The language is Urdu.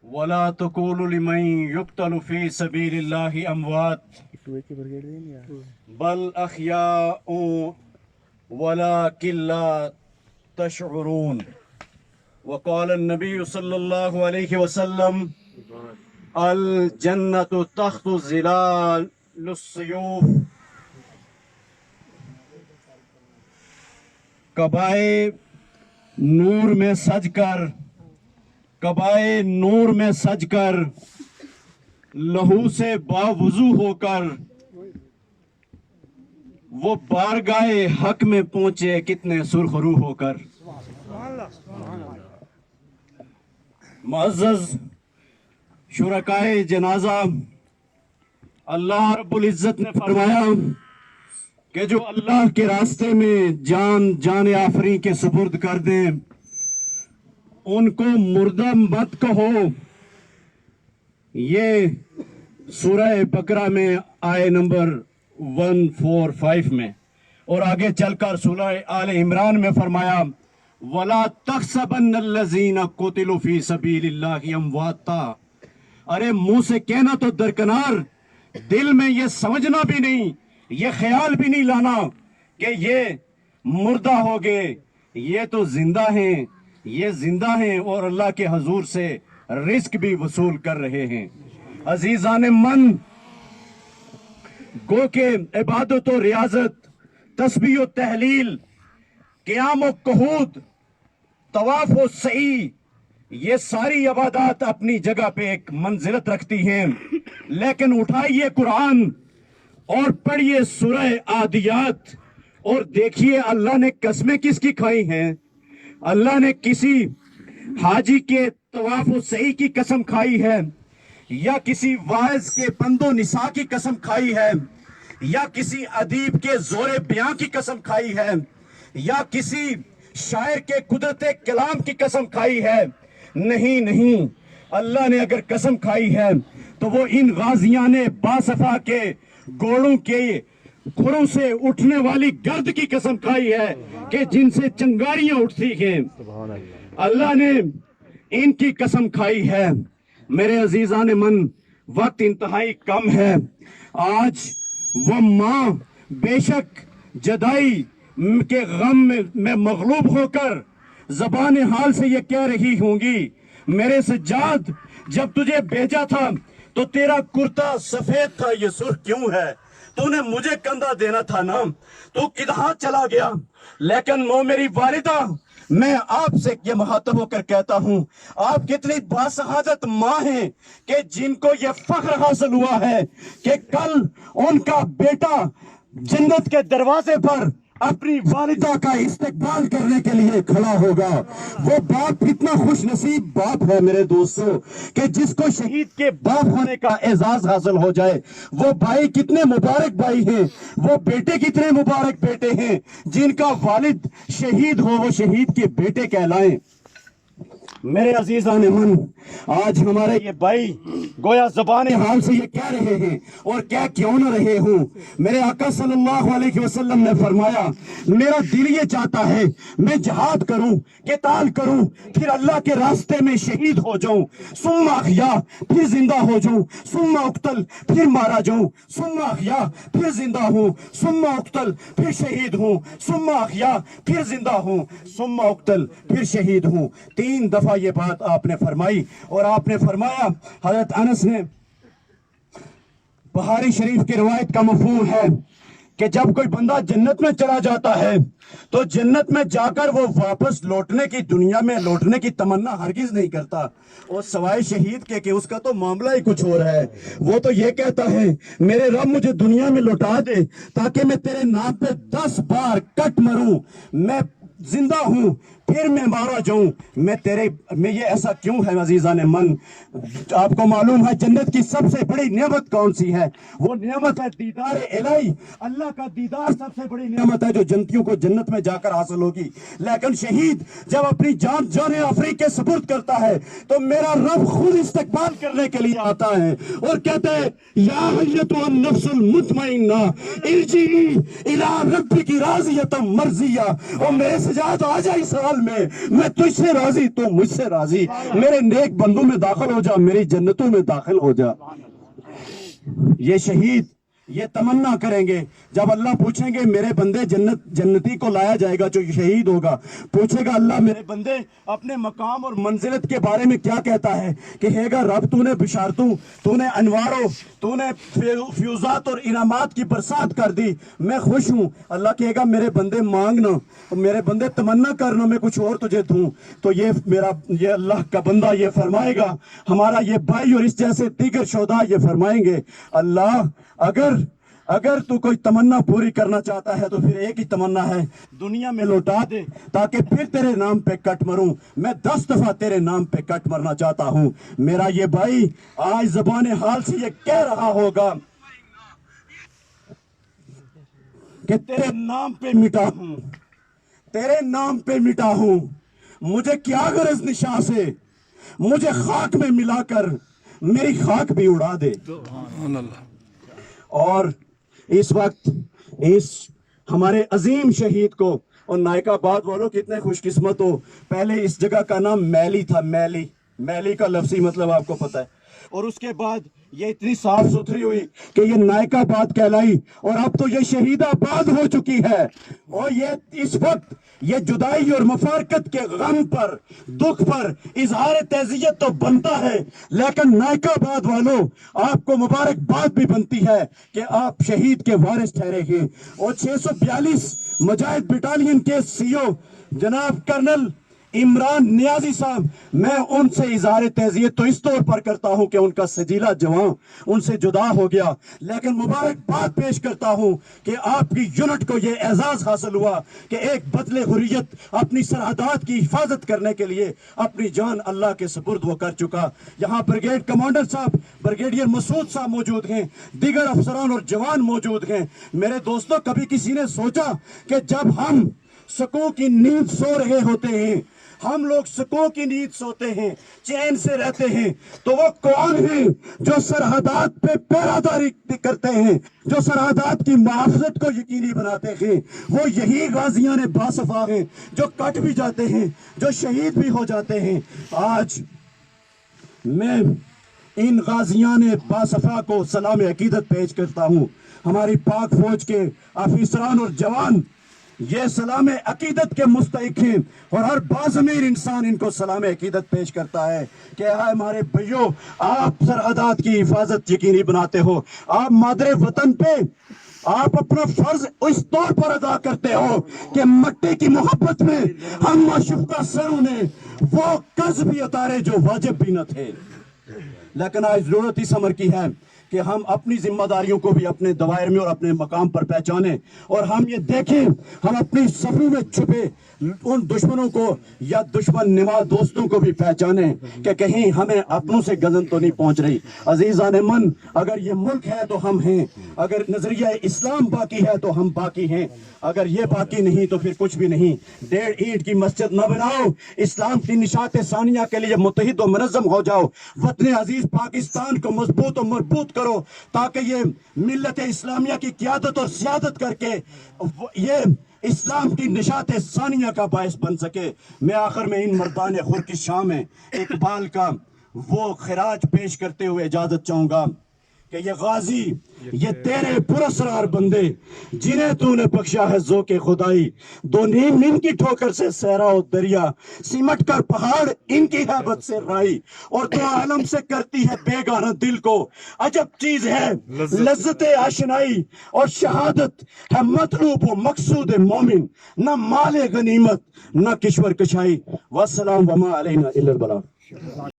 ولا تقولوا لمن يقتل في سبيل الله أموات بل أحياء ولكن لا تشعرون. وقال النبي صلى الله عليه وسلم الجنة تحت ظلال السيوف. کبائے نور میں سج کر کبائے نور میں سج کر لہو سے باوضو ہو کر وہ بارگاہ حق میں پہنچے کتنے سرخرو ہو کر. معزز شرکائے جنازہ، اللہ رب العزت نے فرمایا کہ جو اللہ کے راستے میں جان آفری کے سپرد کر دیں ان کو مردہ مت کہو. یہ سورہ بقرہ میں آیے نمبر 145 میں، اور آگے چل کر سورہ آل عمران میں فرمایا وَلَا تَحْسَبَنَّ الَّذِينَ قُتِلُوا فِي سَبِيلِ اللَّهِ أَمْوَاتًا. ارے منہ سے کہنا تو درکنار، دل میں یہ سمجھنا بھی نہیں، یہ خیال بھی نہیں لانا کہ یہ مردہ ہو گئے. یہ تو زندہ ہیں، یہ زندہ ہیں اور اللہ کے حضور سے رزق بھی وصول کر رہے ہیں. عزیزان من، گو کہ عبادت و ریاضت، تسبیح و تحلیل، قیام و قعود، طواف و سعی، یہ ساری عبادات اپنی جگہ پہ ایک منزلت رکھتی ہیں، لیکن اٹھائیے قرآن اور پڑھیے سورہ عادیات اور دیکھیے اللہ نے قسمیں کس کی کھائی ہیں. اللہ نے کسی حاجی کے طواف و سعی کی قسم کھائی ہے، یا کسی واعظ کے بند و نساء کی قسم کھائی ہے، یا کسی ادیب کے زور بیاں کی قسم کھائی ہے، یا کسی شاعر کے قدرت کلام کی قسم کھائی ہے. نہیں، اللہ نے اگر قسم کھائی ہے تو وہ ان غازیان باصفا کے گوڑوں کے کھروں سے اٹھنے والی گرد کی قسم کھائی ہے کہ جن سے چنگاریاں اٹھتی ہیں. اللہ نے ان کی قسم کھائی ہے. میرے عزیزان من، وقت انتہائی کم ہے. آج وہ ماں بے شک جدائی کے غم میں مغلوب ہو کر زبان حال سے یہ کہہ رہی ہوں گی میرے سجاد جب تجھے بھیجا تھا تو تیرا کرتا سفید تھا، یہ سرخ کیوں ہے؟ تو نے مجھے کندھا دینا تھا نا، تو کدھر چلا گیا؟ لیکن وہ میری والدہ، میں آپ سے یہ مخاطب ہو کر کہتا ہوں، آپ کتنی باسعادت ماں ہیں کہ جن کو یہ فخر حاصل ہوا ہے کہ کل ان کا بیٹا جنت کے دروازے پر اپنی والدہ کا استقبال کرنے کے لیے کھڑا ہوگا. وہ باپ کتنا خوش نصیب باپ ہے میرے دوستو کہ جس کو شہید کے باپ ہونے کا اعزاز حاصل ہو جائے. وہ بھائی کتنے مبارک بھائی ہیں، وہ بیٹے کتنے مبارک بیٹے ہیں جن کا والد شہید ہو، وہ شہید کے بیٹے کہلائیں. میرے عزیزان من، آج ہمارے یہ بھائی گویا زبان حال سے یہ کہہ رہے ہیں اور کیا کیوں نہ رہے ہوں. میرے آقا صلی اللہ علیہ وسلم نے فرمایا میرا دل یہ چاہتا ہے میں جہاد کروں، قتال کروں، پھر اللہ کے راستے میں شہید ہو جاؤں، ثم احیا، پھر زندہ ہو جاؤں، ثم اقتل، پھر مارا جاؤں، ثم احیا، پھر زندہ ہوں، ثم اقتل، پھر شہید ہوں، ثم احیا، پھر زندہ ہوں، ثم اقتل، پھر شہید ہوں. 3 دفعہ یہ بات آپ نے فرمائی. اور آپ نے فرمایا، حضرت انس نے، بخاری شریف کی روایت کا مفہوم ہے کہ جب کوئی بندہ جنت میں چلا جاتا ہے تو جنت میں جا کر وہ واپس لوٹنے کی، دنیا میں لوٹنے کی تمنا ہرگز نہیں کرتا، اور سوائے شہید کے کہ اس کا تو معاملہ ہی کچھ ہو رہا ہے. وہ تو یہ کہتا ہے میرے رب مجھے دنیا میں لوٹا دے تاکہ میں تیرے نام پہ 10 بار کٹ مروں، میں زندہ ہوں پھر میں مارا جاؤں. میں یہ ایسا کیوں ہے عزیزان من؟ آپ کو معلوم ہے جنت کی سب سے بڑی نعمت کون سی ہے؟ وہ نعمت ہے دیدار الہی. اللہ کا دیدار سب سے بڑی نعمت ہے جو جنتیوں کو جنت میں جا کر حاصل ہوگی. لیکن شہید جب اپنی جان آفری کے سپرد کرتا ہے تو میرا رب خود استقبال کرنے کے لیے آتا ہے اور کہتا ہے یا ایتھا النفس المطمئنہ ارجعی الی ربک راضیۃ مرضیہ. اور میرے سجاد آ جا اس حال حال میں تجھ سے راضی تو مجھ سے راضی، میرے نیک بندوں میں داخل ہو جا، میری جنتوں میں داخل ہو جا۔ یہ شہید یہ تمنا کریں گے جب اللہ پوچھیں گے میرے بندے جنتی کو لایا جائے گا جو شہید ہوگا، پوچھے گا اللہ میرے بندے اپنے مقام اور منزلت کے بارے میں کیا کہتا ہے، کہے گا رب تو نے بشارتوں، تو نے انواروں، تو نے فیوزات اور انعامات کی برسات کر دی، میں خوش ہوں۔ اللہ کہے گا میرے بندے مانگنا، میرے بندے تمنا کرنا، میں کچھ اور تجھے دوں۔ تو یہ اللہ کا بندہ یہ فرمائے گا، ہمارا یہ بھائی اور اس جیسے دیگر شہداء یہ فرمائیں گے اللہ اگر تو کوئی تمنا پوری کرنا چاہتا ہے تو پھر ایک ہی تمنا ہے، دنیا میں لوٹا دے تاکہ پھر تیرے نام پہ کٹ مروں، میں 10 دفعہ تیرے نام پہ کٹ مرنا چاہتا ہوں۔ میرا یہ بھائی آج زبان حال سے یہ کہہ رہا ہوگا کہ تیرے نام پہ مٹا ہوں، تیرے نام پہ مٹا ہوں، مجھے کیا غرض نشاں سے، مجھے خاک میں ملا کر میری خاک بھی اڑا دے۔ اور اس وقت اس ہمارے عظیم شہید کو، اور نائک آباد والوں کتنے خوش قسمت ہو، پہلے اس جگہ کا نام میلی تھا، میلی کا لفظی مطلب آپ کو پتہ ہے، اور اس کے بعد یہ اتنی صاف ستھری ہوئی کہ یہ نائک آباد کہلائی، اور اب تو یہ شہید آباد ہو چکی ہے۔ اور یہ اس وقت یہ جدائی اور مفارقت کے غم پر، دکھ پر اظہار تعزیت تو بنتا ہے، لیکن نائک آباد والوں آپ کو مبارکباد بھی بنتی ہے کہ آپ شہید کے وارث ٹھہرے ہیں۔ اور 642 مجاہد بٹالین کے CO جناب کرنل عمران نیازی صاحب، میں ان سے اظہار تعزیت تو اس طور پر کرتا ہوں کہ ان کا سجیلا جوان ان سے جدا ہو گیا، لیکن مبارکباد پیش کرتا ہوں کہ آپ کی یونٹ کو یہ اعزاز حاصل ہوا کہ ایک بدل حریت اپنی سرحدات کی حفاظت کرنے کے لیے اپنی جان اللہ کے سپرد وہ کر چکا۔ یہاں بریگیڈ کمانڈر صاحب بریگیڈیئر مسعود صاحب موجود ہیں، دیگر افسران اور جوان موجود ہیں۔ میرے دوستوں، کبھی کسی نے سوچا کہ جب ہم سکوں کی نیند سو رہے ہوتے ہیں، ہم لوگ سکوں کی نیند سوتے ہیں، چین سے رہتے ہیں، تو وہ کون ہیں جو سرحدات پہ پہراداری کرتے ہیں، جو سرحدات کی محافظت کو یقینی بناتے ہیں؟ وہ یہی غازیان باصفا ہیں جو کٹ بھی جاتے ہیں، جو شہید بھی ہو جاتے ہیں۔ آج میں ان غازیان باصفا کو سلام عقیدت پیش کرتا ہوں۔ ہماری پاک فوج کے افسران اور جوان یہ سلام عقیدت کے مستحق ہیں، اور ہر باضمیر انسان ان کو سلام عقیدت پیش کرتا ہے کہ ہمارے بھائیوں، آپ سرحدات کی حفاظت یقینی بناتے ہو، آپ مادر وطن پہ آپ اپنا فرض اس طور پر ادا کرتے ہو کہ مٹی کی محبت میں ہم آشفتہ سروں نے وہ قرض بھی اتارے جو واجب بھی نہ تھے۔ لیکن آج ضرورت اس امر کی ہے کہ ہم اپنی ذمہ داریوں کو بھی اپنے دوائر میں اور اپنے مقام پر پہچانیں، اور ہم یہ دیکھیں، ہم اپنی صفوں میں چھپے ان دشمنوں کو یا دشمن نما دوستوں کو بھی پہچانیں کہ کہیں ہمیں اپنوں سے گزن تو نہیں پہنچ رہی۔ عزیزان من، اگر یہ ملک ہے تو ہم ہیں، اگر نظریہ اسلام باقی ہے تو ہم باقی ہیں، اگر یہ باقی نہیں تو پھر کچھ بھی نہیں۔ 1.5 اینٹ کی مسجد نہ بناؤ، اسلام کی نشاط ثانیہ کے لیے متحد و منظم ہو جاؤ، وطن عزیز پاکستان کو مضبوط و مربوط کرو تاکہ یہ ملت اسلامیہ کی قیادت اور سیادت کر کے یہ اسلام کی نشاط ثانیہ کا باعث بن سکے۔ میں آخر میں ان مردان خور کی شام میں اقبال کا وہ خراج پیش کرتے ہوئے اجازت چاہوں گا کہ یہ غازی، یہ تیرے پراسرار بندے جنہیں تو نے بخشا ہے ذوق خدائی، 2 نیم ان کی ٹھوکر سے صحرا و دریا، سمٹ کر پہاڑ ان کی ہیبت سے رائی، اور تو عالم سے کرتی ہے بیگانہ دل کو عجب چیز ہے لذت آشنائی، اور شہادت ہے مطلوب و مقصود مومن، نہ مال غنیمت نہ کشور کشائی، والسلام وما علینا الا البلاغ۔